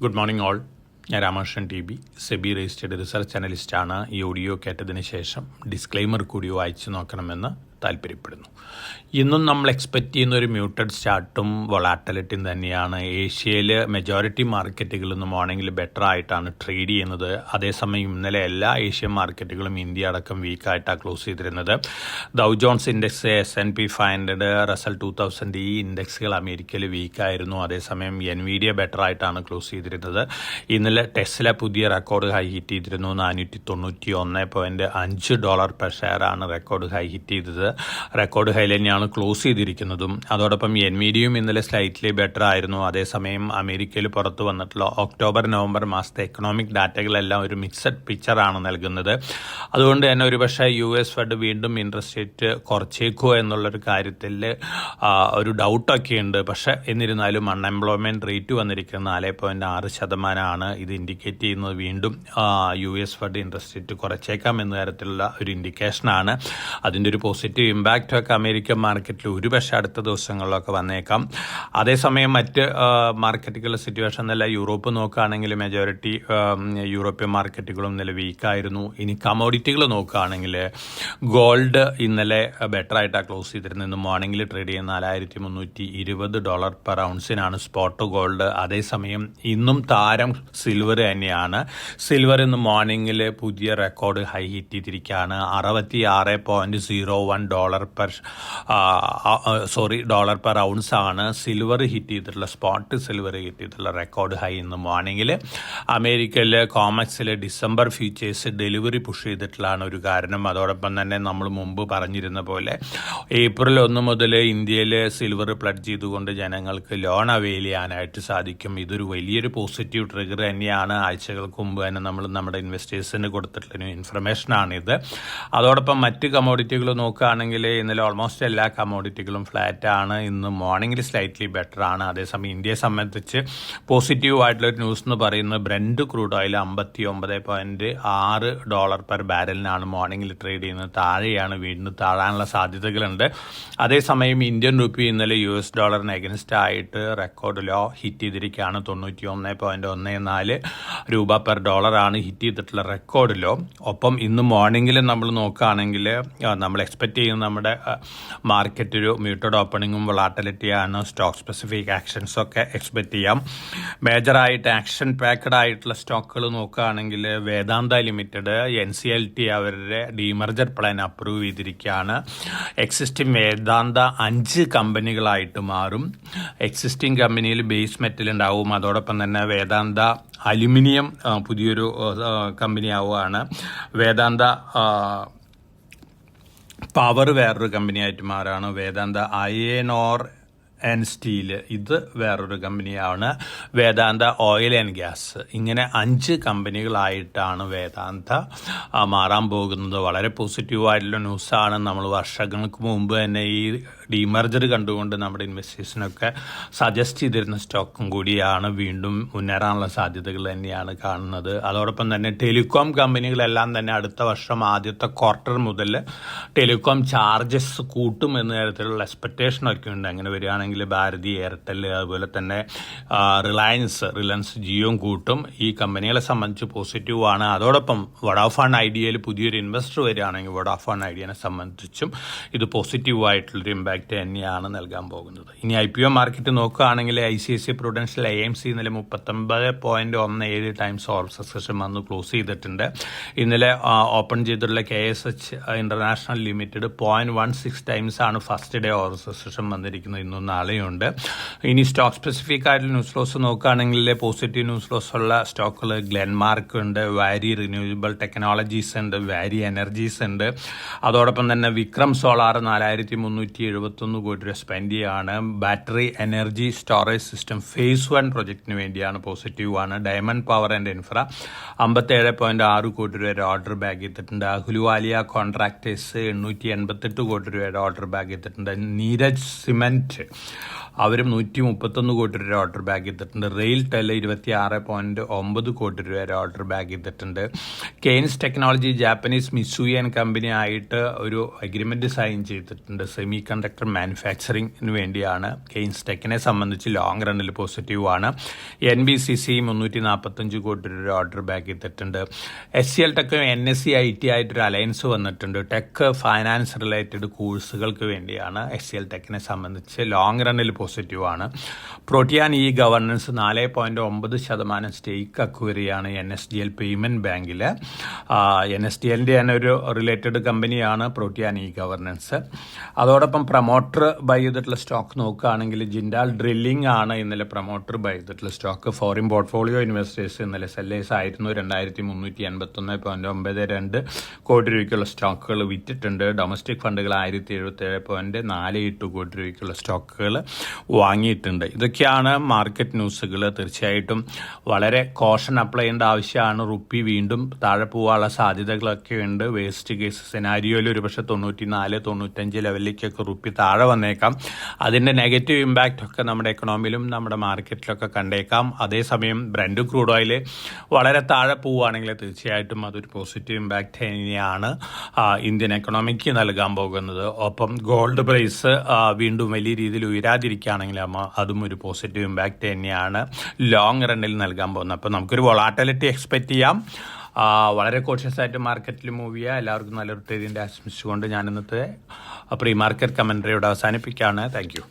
Good morning all. ഞാൻ Ramakrishnan TB, SEBI registered research അനലിസ്റ്റാണ്. ഈ ഓഡിയോ കേട്ടതിന് ശേഷം ഡിസ്ക്ലെയിമർ കൂടി വായിച്ചു നോക്കണമെന്ന് താല്പര്യപ്പെടുന്നു. ഇന്നും നമ്മൾ എക്സ്പെക്റ്റ് ചെയ്യുന്ന ഒരു മ്യൂട്ടഡ് സ്റ്റാർട്ടും വൊളാറ്റിലിറ്റിയും തന്നെയാണ്. ഏഷ്യയിൽ മെജോറിറ്റി മാർക്കറ്റുകൾ ഇന്ന് മോർണിംഗിൽ ബെറ്റർ ആയിട്ടാണ് ട്രേഡ് ചെയ്യുന്നത്. അതേസമയം ഇന്നലെ എല്ലാ ഏഷ്യൻ മാർക്കറ്റുകളും ഇന്ത്യ അടക്കം വീക്കായിട്ടാണ് ക്ലോസ് ചെയ്തിരുന്നത്. ഡൗ ജോൺസ് ഇൻഡെക്സ്, S&P 500, റസൽ 2000 ഈ ഇൻഡെക്സുകൾ അമേരിക്കയിൽ വീക്കായിരുന്നു. അതേസമയം NVIDIA ബെറ്റർ ആയിട്ടാണ് ക്ലോസ് ചെയ്തിരുന്നത്. ഇന്നലെ ടെസ്ല പുതിയ റെക്കോർഡ് ഹൈ ഹിറ്റ് ചെയ്തിരുന്നു. $491.5 പെർ ഷെയറാണ് റെക്കോർഡ് ഹൈ ഹിറ്റ് ചെയ്തത്. റെക്കോർഡ് ഹൈ തന്നെയാണ് ക്ലോസ് ചെയ്തിരിക്കുന്നതും. അതോടൊപ്പം NVIDIAയും ഇന്നലെ സ്ലൈറ്റ്ലി ബെറ്റർ ആയിരുന്നു. അതേസമയം അമേരിക്കയിൽ പുറത്തു വന്നിട്ടുള്ള ഒക്ടോബർ നവംബർ മാസത്തെ എക്കണോമിക് ഡാറ്റകളെല്ലാം ഒരു മിക്സഡ് പിക്ചറാണ് നൽകുന്നത്. അതുകൊണ്ട് തന്നെ ഒരുപക്ഷെ US ഫെഡ് വീണ്ടും ഇൻട്രസ്റ്റ് റേറ്റ് കുറച്ചേക്കോ എന്നുള്ളൊരു കാര്യത്തിൽ ഒരു ഡൗട്ടൊക്കെ ഉണ്ട്. പക്ഷേ എന്നിരുന്നാലും അൺഎംപ്ലോയ്മെൻറ്റ് റേറ്റ് വന്നിരിക്കുന്നത് 4.6%. ഇത് ഇൻഡിക്കേറ്റ് ചെയ്യുന്നത് വീണ്ടും US ഫെഡ് ഇൻട്രസ്റ്റ് റേറ്റ് കുറച്ചേക്കാം എന്ന തരത്തിലുള്ള ഒരു ഇൻഡിക്കേഷനാണ്. അതിൻ്റെ ഒരു പോസിറ്റീവ് ഇമ്പാക്റ്റൊക്കെ അമേരിക്കൻ മാർക്കറ്റിൽ ഒരുപക്ഷെ അടുത്ത ദിവസങ്ങളിലൊക്കെ വന്നേക്കാം. അതേസമയം മറ്റ് മാർക്കറ്റുകളുടെ സിറ്റുവേഷൻ എന്നല്ല, യൂറോപ്പ് നോക്കുകയാണെങ്കിൽ മെജോറിറ്റി യൂറോപ്യൻ മാർക്കറ്റുകളും ഇന്നലെ വീക്കായിരുന്നു. ഇനി കമോഡിറ്റികൾ നോക്കുകയാണെങ്കിൽ ഗോൾഡ് ഇന്നലെ ബെറ്ററായിട്ടാണ് ക്ലോസ് ചെയ്തിരുന്നത്. ഇന്ന് മോർണിംഗിൽ ട്രേഡ് ചെയ്യുന്ന $4,320 പെർ ഔൺസിനാണ് സ്പോട്ട് ഗോൾഡ്. അതേസമയം ഇന്നും താരം സിൽവർ തന്നെയാണ്. സിൽവർ ഇന്ന് മോർണിംഗിൽ പുതിയ റെക്കോർഡ് ഹൈ ഹിറ്റ് ചെയ്തിരിക്കുകയാണ്. $66.01 ഡോളർ പെർ ഔൺസ് ആണ് സിൽവർ ഹിറ്റ് ചെയ്തിട്ടുള്ള, സ്പോട്ട് സിൽവർ ഹിറ്റ് ചെയ്തിട്ടുള്ള റെക്കോർഡ് ഹൈ ഇന്ന് മോർണിംഗിൽ. അമേരിക്കയിൽ കോമക്സിൽ ഡിസംബർ ഫ്യൂച്ചേഴ്സ് ഡെലിവറി പുഷ് ചെയ്തിട്ടുള്ളതാണ് ഒരു കാരണം. അതോടൊപ്പം തന്നെ നമ്മൾ മുമ്പ് പറഞ്ഞിരുന്ന പോലെ ഏപ്രിൽ 1 മുതൽ ഇന്ത്യയിൽ സിൽവർ പ്ലഡ് ചെയ്തുകൊണ്ട് ജനങ്ങൾക്ക് ലോൺ അവെയിൽ ചെയ്യാനായിട്ട് സാധിക്കും. ഇതൊരു വലിയൊരു പോസിറ്റീവ് ട്രിഗർ തന്നെയാണ്. ആഴ്ചകൾക്ക് മുമ്പ് തന്നെ നമ്മൾ നമ്മുടെ ഇൻവെസ്റ്റേഴ്സിന് കൊടുത്തിട്ടുള്ള ഇൻഫർമേഷനാണിത്. അതോടൊപ്പം മറ്റ് കമോഡിറ്റികൾ നോക്കുകയാണെങ്കിൽ ഇന്നലെ ഓൾമോസ്റ്റ് എല്ലാ കമോഡിറ്റികളും ഫ്ലാറ്റാണ്. ഇന്ന് മോർണിംഗിൽ സ്ലൈറ്റ്ലി ബെറ്റർ ആണ്. അതേസമയം ഇന്ത്യയെ സംബന്ധിച്ച് പോസിറ്റീവ് ആയിട്ടുള്ളൊരു ന്യൂസ് എന്ന് പറയുന്നത് ബ്രന്റ് ക്രൂഡ് ഓയിൽ $59.6 പെർ ബാരലിനാണ് മോർണിംഗിൽ ട്രേഡ് ചെയ്യുന്നത്. താഴെയാണ്, വീണ്ടും താഴാനുള്ള സാധ്യതകളുണ്ട്. അതേസമയം ഇന്ത്യൻ റുപ്പി ഇന്നലെ US ഡോളറിന് എഗൻസ്റ്റ് ആയിട്ട് റെക്കോർഡ് ലോ ഹിറ്റ് ചെയ്തിരിക്കുകയാണ്. 91.14 പെർ ഡോളറാണ് ഹിറ്റ് ചെയ്തിട്ടുള്ള റെക്കോർഡ് ലോ. ഒപ്പം ഇന്ന് മോർണിംഗിൽ നമ്മൾ നോക്കുകയാണെങ്കിൽ നമ്മൾ എക്സ്പെക്റ്റ് ചെയ്യുന്ന നമ്മുടെ മാർക്കറ്റ് ഒരു മ്യൂട്ടഡ് ഓപ്പണിങ്ങും വൊളാറ്റിലിറ്റിയാണ്. സ്റ്റോക്ക് സ്പെസിഫിക് ആക്ഷൻസൊക്കെ എക്സ്പെക്റ്റ് ചെയ്യാം. മേജറായിട്ട് ആക്ഷൻ പാക്ഡ് ആയിട്ടുള്ള സ്റ്റോക്കുകൾ നോക്കുകയാണെങ്കിൽ വേദാന്ത ലിമിറ്റഡ് NCLT അവരുടെ ഡീമർജർ പ്ലാൻ അപ്രൂവ് ചെയ്തിരിക്കുകയാണ്. എക്സിസ്റ്റിംഗ് വേദാന്ത 5 കമ്പനികളായിട്ട് മാറും. എക്സിസ്റ്റിംഗ് കമ്പനിയിൽ ബേസ് മെറ്റൽ ഉണ്ടാവും. അതോടൊപ്പം തന്നെ വേദാന്ത അലുമിനിയം പുതിയൊരു കമ്പനി ആവുകയാണ്. വേദാന്ത പവർ വേറൊരു കമ്പനിയായിട്ട് മാറാണ്. വേദാന്ത അയൺ ഓർ ആൻഡ് സ്റ്റീൽ ഇത് വേറൊരു കമ്പനിയാണ്. വേദാന്ത ഓയിൽ ആൻഡ് ഗ്യാസ്, ഇങ്ങനെ 5 കമ്പനികളായിട്ടാണ് വേദാന്ത മാറാൻ പോകുന്നത്. വളരെ പോസിറ്റീവായിട്ടുള്ള ന്യൂസാണ്. നമ്മൾ വർഷങ്ങൾക്ക് മുമ്പ് തന്നെ ഈ ഡീമർജർ കണ്ടുകൊണ്ട് നമ്മുടെ ഇൻവെസ്റ്റേഴ്സിനൊക്കെ സജസ്റ്റ് ചെയ്തിരുന്ന സ്റ്റോക്കും കൂടിയാണ്. വീണ്ടും മുന്നേറാനുള്ള സാധ്യതകൾ തന്നെയാണ് കാണുന്നത്. അതോടൊപ്പം തന്നെ ടെലികോം കമ്പനികളെല്ലാം തന്നെ അടുത്ത വർഷം ആദ്യത്തെ ക്വാർട്ടർ മുതൽ ടെലികോം ചാർജസ് കൂട്ടും എന്ന തരത്തിലുള്ള എക്സ്പെക്റ്റേഷനൊക്കെ ഉണ്ട്. അങ്ങനെ വരികയാണെങ്കിൽ ഭാരതി, എയർടെൽ, അതുപോലെ തന്നെ റിലയൻസ് ജിയോയും കൂട്ടും. ഈ കമ്പനികളെ സംബന്ധിച്ച് പോസിറ്റീവാണ്. അതോടൊപ്പം വോഡാഫോൺ ഐഡിയയിൽ പുതിയൊരു ഇൻവെസ്റ്റർ വരികയാണെങ്കിൽ വോഡാഫോൺ ഐഡിയനെ സംബന്ധിച്ചും ഇത് പോസിറ്റീവായിട്ടുള്ളൊരു ഇമ്പാക്റ്റ് തന്നെയാണ് നൽകാൻ പോകുന്നത്. ഇനി IPO മാർക്കറ്റ് നോക്കുകയാണെങ്കിൽ ICICI Prudential AMC ഇന്നലെ 39.17 ടൈംസ് ഓവർ സബ്സ്ക്രിപ്ഷൻ വന്ന് ക്ലോസ് ചെയ്തിട്ടുണ്ട്. ഇന്നലെ ഓപ്പൺ ചെയ്തിട്ടുള്ള KSH ഇന്റർനാഷണൽ ലിമിറ്റഡ് 0.16 ടൈംസ് ആണ് ഫസ്റ്റ് ഡേ ഓവർ സബ്സ്ക്രിപ്ഷൻ വന്നിരിക്കുന്നത്. ഇന്നും നാളെയുണ്ട്. ഇനി സ്റ്റോക്ക് സ്പെസിഫിക് ആയിട്ടുള്ള ന്യൂസ് ഫ്ലോസ് നോക്കുകയാണെങ്കിൽ പോസിറ്റീവ് ന്യൂസ് ഫ്ലോസ് ഉള്ള സ്റ്റോക്കുകൾ ഗ്ലെൻമാർക്ക് ഉണ്ട്, വാരി റിന്യൂവബിൾ ടെക്നോളജീസ് ഉണ്ട്, വാരി എനർജീസ് ഉണ്ട്. അതോടൊപ്പം തന്നെ വിക്രം സോളാർ $4,371 കോടി രൂപ സ്പെൻഡ് ചെയ്യാണ്. Battery energy storage system phase 1 പ്രൊജക്ടിന് വേണ്ടിയാണ്, പോസിറ്റീവാണ്. ഡയമണ്ട് പവർ ആൻഡ് ഇൻഫ്ര 57.6 കോടി രൂപയുടെ ഓർഡർ ബാഗ് ചെയ്തിട്ടുണ്ട്. അഹ്ലുവാലിയ കോൺട്രാക്ടേഴ്സ് 888 കോടി രൂപയുടെ ഓർഡർ ബാഗ് ചെയ്തിട്ടുണ്ട്. നീരജ് സിമെന്റ് അവരും 131 കോടി രൂപ ഓർഡർ ബാഗ് ചെയ്തിട്ടുണ്ട്. റെയിൽ ടെൽ 26.9 കോടി രൂപ ഓർഡർ ബാഗ് ചെയ്തിട്ടുണ്ട്. കെയ്ൻസ് ടെക്നോളജി ജാപ്പനീസ് മിസൂയി കമ്പനി ആയിട്ട് ഒരു അഗ്രിമെന്റ് സൈൻ ചെയ്തിട്ടുണ്ട്. സെമി കണ്ടക്ടർ മാനുഫാക്ചറിങ്ങിന് വേണ്ടിയാണ്. കെയ്ൻസ് ടെക്കിനെ സംബന്ധിച്ച് ലോങ് റണ്ണിൽ പോസിറ്റീവാണ്. NBCC 345 കോടി രൂപ ഓർഡർ ബാഗ് ചെയ്തിട്ടുണ്ട്. SCL ടെക്കും NSE IT ആയിട്ടൊരു അലയൻസ് വന്നിട്ടുണ്ട്. ടെക് ഫൈനാൻസ് റിലേറ്റഡ് കോഴ്സുകൾക്ക് വേണ്ടിയാണ്. SCL ടെക്കിനെ സംബന്ധിച്ച് ലോങ് റണ്ണിൽ പോസിറ്റീവാണ്. പ്രോട്ടിയാൻ ഗവർണൻസ് 4.9% സ്റ്റേക്ക് അക്വയറിയാണ് NSDL പേയ്മെന്റ് ബാങ്കിൽ. NSDLന്റെ തന്നെ ഒരു റിലേറ്റഡ് കമ്പനിയാണ് പ്രോട്ടിയാൻ ഗവർണൻസ്. അതോടൊപ്പം പ്രൊമോട്ടർ ബൈ ചെയ്തിട്ടുള്ള സ്റ്റോക്ക് നോക്കുകയാണെങ്കിൽ ജിൻഡാൽ ഡ്രില്ലിംഗ് ആണ് ഇന്നലെ പ്രൊമോട്ടർ ബൈ ചെയ്തിട്ടുള്ള സ്റ്റോക്ക്. ഫോറിൻ പോർട്ട്ഫോളിയോ ഇൻവെസ്റ്റേഴ്സ് ഇന്നലെ സെല്ലേഴ്സ് ആയിരുന്നു. 2381.92 കോടി രൂപയ്ക്കുള്ള സ്റ്റോക്കുകൾ വിറ്റിട്ടുണ്ട്. ഡൊമസ്റ്റിക് ഫണ്ടുകൾ 1077.48 കോടി രൂപയ്ക്കുള്ള സ്റ്റോക്കുകൾ വാങ്ങിയിട്ടുണ്ട്. ഇതൊക്കെയാണ് മാർക്കറ്റ് ന്യൂസുകൾ. തീർച്ചയായിട്ടും വളരെ കോഷൻ അപ്ലൈ ചെയ്യേണ്ട ആവശ്യമാണ്. റുപ്പി വീണ്ടും താഴെ പോകാനുള്ള സാധ്യതകളൊക്കെ ഉണ്ട്. വേസ്റ്റ് കേസ് സെനാരിയോയിൽ ഒരുപക്ഷെ 94-95 ലെവലിലേക്കൊക്കെ റുപ്പി താഴെ വന്നേക്കാം. അതിൻ്റെ നെഗറ്റീവ് ഇമ്പാക്റ്റ് ഒക്കെ നമ്മുടെ എക്കണോമിയിലും നമ്മുടെ മാർക്കറ്റിലൊക്കെ കണ്ടേക്കാം. അതേസമയം ബ്രന്റ് ക്രൂഡ് ഓയിൽ വളരെ താഴെ പോവുകയാണെങ്കിൽ തീർച്ചയായിട്ടും അതൊരു പോസിറ്റീവ് ഇമ്പാക്റ്റ് തന്നെയാണ് ഇന്ത്യൻ എക്കണോമിക്ക് നൽകാൻ പോകുന്നത്. ഒപ്പം ഗോൾഡ് പ്രൈസ് വീണ്ടും വലിയ രീതിയിൽ ഉയരാതിരിക്കുകയാണെങ്കിൽ അതും ഒരു പോസിറ്റീവ് ഇമ്പാക്റ്റ് തന്നെയാണ് ലോങ് റണ്ണിൽ നൽകാൻ പോകുന്നത്. അപ്പോൾ നമുക്കൊരു വൊളാറ്റിലിറ്റി എക്സ്പെക്റ്റ് ചെയ്യാം. വളരെ കോഷ്യസ് ആയിട്ട് മാർക്കറ്റിൽ മൂവ് ചെയ്യുക. എല്ലാവർക്കും നല്ലൊരു ട്രേഡിൻ്റെ ആശംസിച്ചുകൊണ്ട് ഞാൻ ഇന്നത്തെ പ്രീ മാർക്കറ്റ് കമൻട്രിയോട് അവസാനിപ്പിക്കുകയാണ്. Thank you.